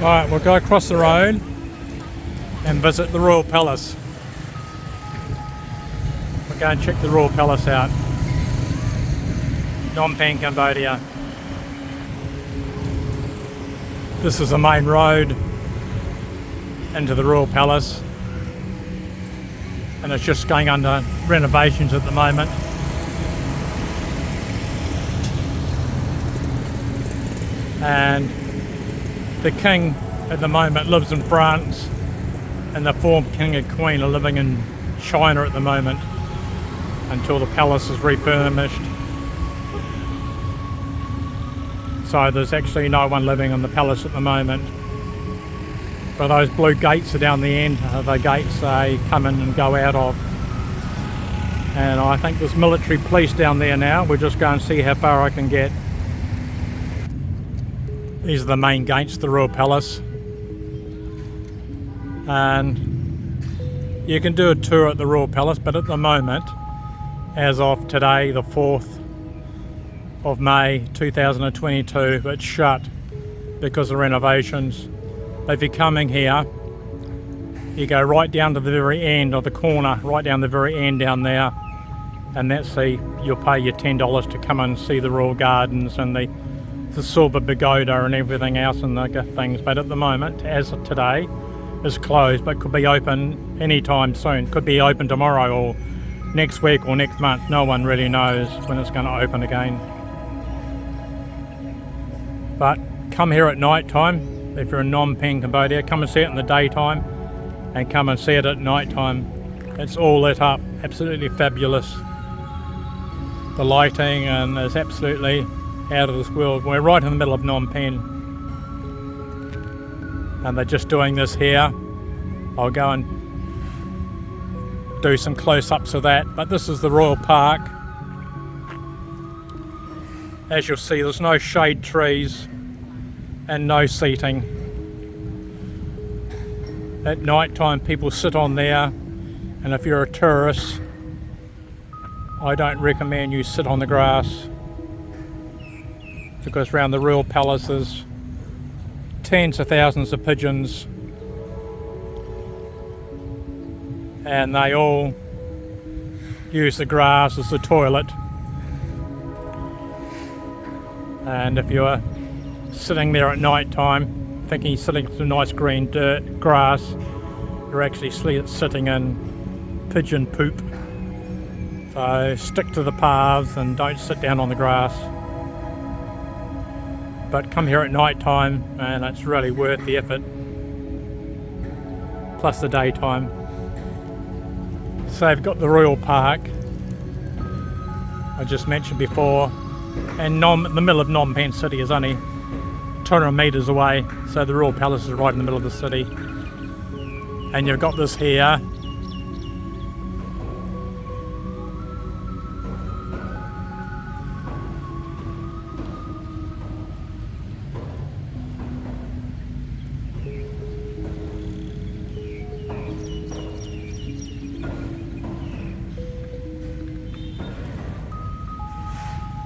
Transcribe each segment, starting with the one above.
Alright, we'll go across the road and visit the Royal Palace. We'll go and check the Royal Palace out. Phnom Penh Cambodia. This is the main road into the Royal Palace, and it's just going under renovations at the moment. And the king at the moment lives in France, and the former king and queen are living in China at the moment until the palace is refurbished. So there's actually no one living in the palace at the moment. But those blue gates are down the end, are the gates they come in and go out of. And I think there's military police down there now. We'll just go and see how far I can get. These are the main gates to the Royal Palace. And you can do a tour at the Royal Palace, but at the moment, as of today, the 4th of May 2022, it's shut because of renovations. But if you're coming here, you go right down to the very end of the corner, right down the very end down there, and that's you'll pay your $10 to come and see the Royal Gardens and the Silver Pagoda and everything else and the things. But at the moment, as of today, it's closed, but could be open anytime soon. Could be open tomorrow or next week or next month. No one really knows when it's going to open again. But come here at night time. If you're in Phnom Penh, Cambodia, come and see it in the daytime and come and see it at night time. It's all lit up, absolutely fabulous. The lighting and it's absolutely out of this world. We're right in the middle of Phnom Penh and they're just doing this here. I'll go and do some close-ups of that, but this is the Royal Park. As you'll see, there's no shade trees and no seating. At night time people sit on there, and if you're a tourist, I don't recommend you sit on the grass, because around the Royal Palace there's tens of thousands of pigeons and they all use the grass as the toilet. And if you're sitting there at night time thinking you're sitting in some nice green grass, you're actually sitting in pigeon poop. So stick to the paths and don't sit down on the grass. But come here at night time and it's really worth the effort, plus the daytime. So I've got the Royal Park I just mentioned before, and the middle of Phnom Penh City is only 200 metres away, so the Royal Palace is right in the middle of the city. And you've got this here.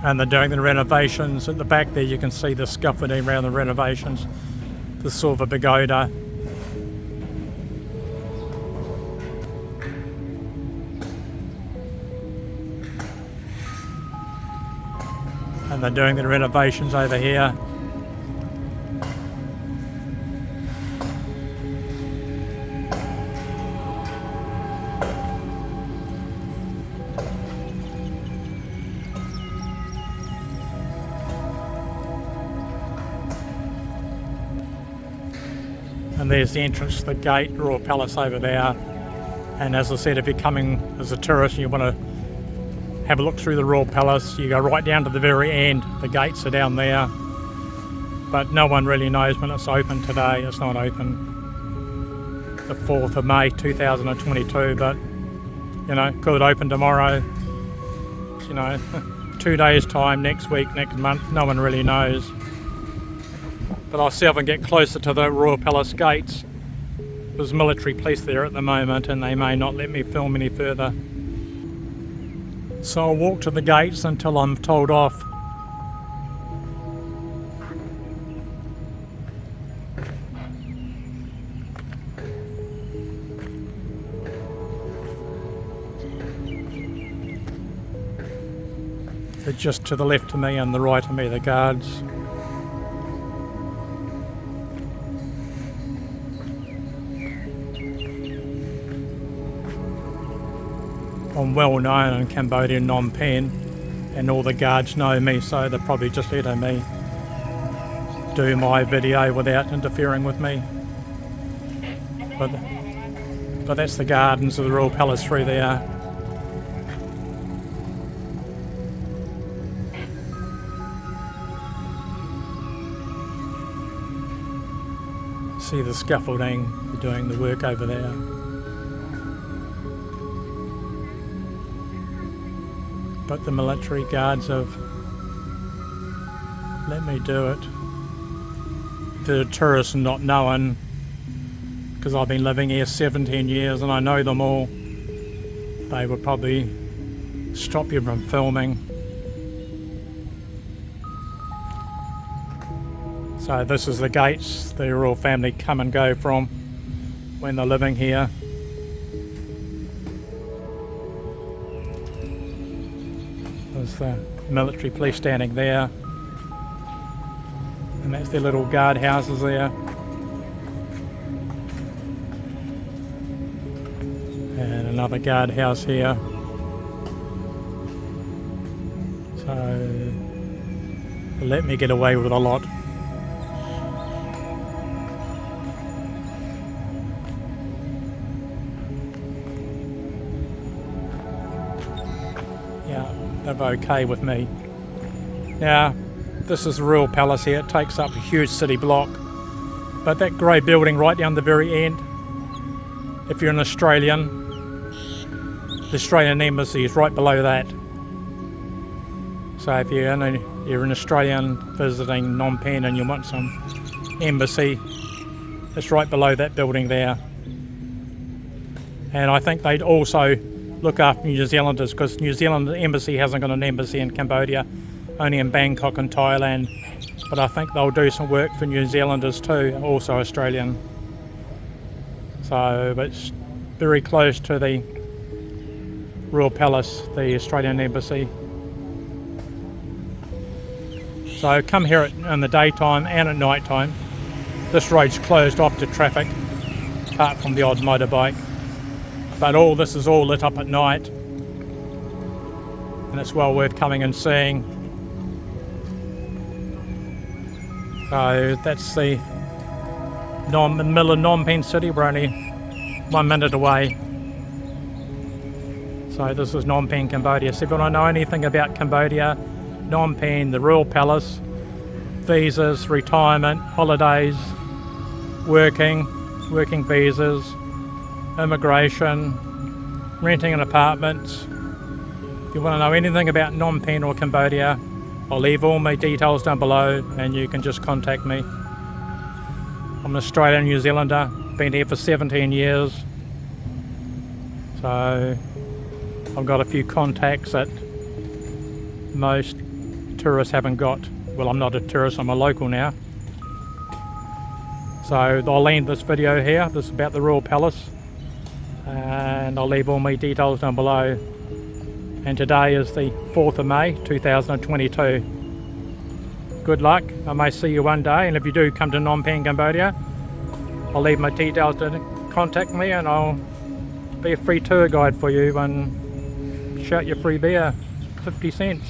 And they're doing the renovations. At the back there you can see the scaffolding around the renovations, the Silver Pagoda. And they're doing the renovations over here. And there's the entrance to the gate, Royal Palace over there. And as I said, if you're coming as a tourist and you want to have a look through the Royal Palace, you go right down to the very end. The gates are down there. But no one really knows when it's open today. It's not open the 4th of May 2022, but you know, could open tomorrow, you know, 2 days time, next week, next month, no one really knows. But I'll see if I can get closer to the Royal Palace gates. There's military police there at the moment and they may not let me film any further. So I'll walk to the gates until I'm told off. They're just to the left of me and the right of me, the guards. I'm well known in Cambodia, Phnom Penh, and all the guards know me, so they're probably just letting me do my video without interfering with me. But that's the gardens of the Royal Palace through there. See the scaffolding, they're doing the work over there. But the military guards have let me do it. The tourists not knowing, because I've been living here 17 years and I know them all, they would probably stop you from filming. So this is the gates the royal family come and go from when they're living here. There's the military police standing there, and that's their little guard houses there. And another guard house here. So let me get away with a lot. They're okay with me. Now, this is the Royal Palace here. It takes up a huge city block. But that grey building right down the very end, if you're an Australian, the Australian Embassy is right below that. So if you're an Australian visiting Phnom Penh and you want some embassy, it's right below that building there. And I think they'd also look after New Zealanders, because New Zealand Embassy hasn't got an embassy in Cambodia, only in Bangkok and Thailand. But I think they'll do some work for New Zealanders too, also Australian. So it's very close to the Royal Palace, the Australian Embassy. So come here in the daytime and at night time. This road's closed off to traffic, apart from the odd motorbike. But all this is all lit up at night, and it's well worth coming and seeing. So that's the middle of Phnom Penh City. We're only 1 minute away. So this is Phnom Penh, Cambodia. So if you want to know anything about Cambodia, Phnom Penh, the Royal Palace, visas, retirement, holidays, working visas, immigration, renting an apartment. If you want to know anything about Phnom Penh or Cambodia, I'll leave all my details down below and you can just contact me. I'm an Australian New Zealander, been here for 17 years. So I've got a few contacts that most tourists haven't got. Well, I'm not a tourist, I'm a local now. So I'll end this video here. This is about the Royal Palace. And I'll leave all my details down below. And today is the 4th of May 2022. Good luck. I may see you one day, and if you do come to Phnom Penh, Cambodia, I'll leave my details to contact me and I'll be a free tour guide for you and shout your free beer, 50 cents.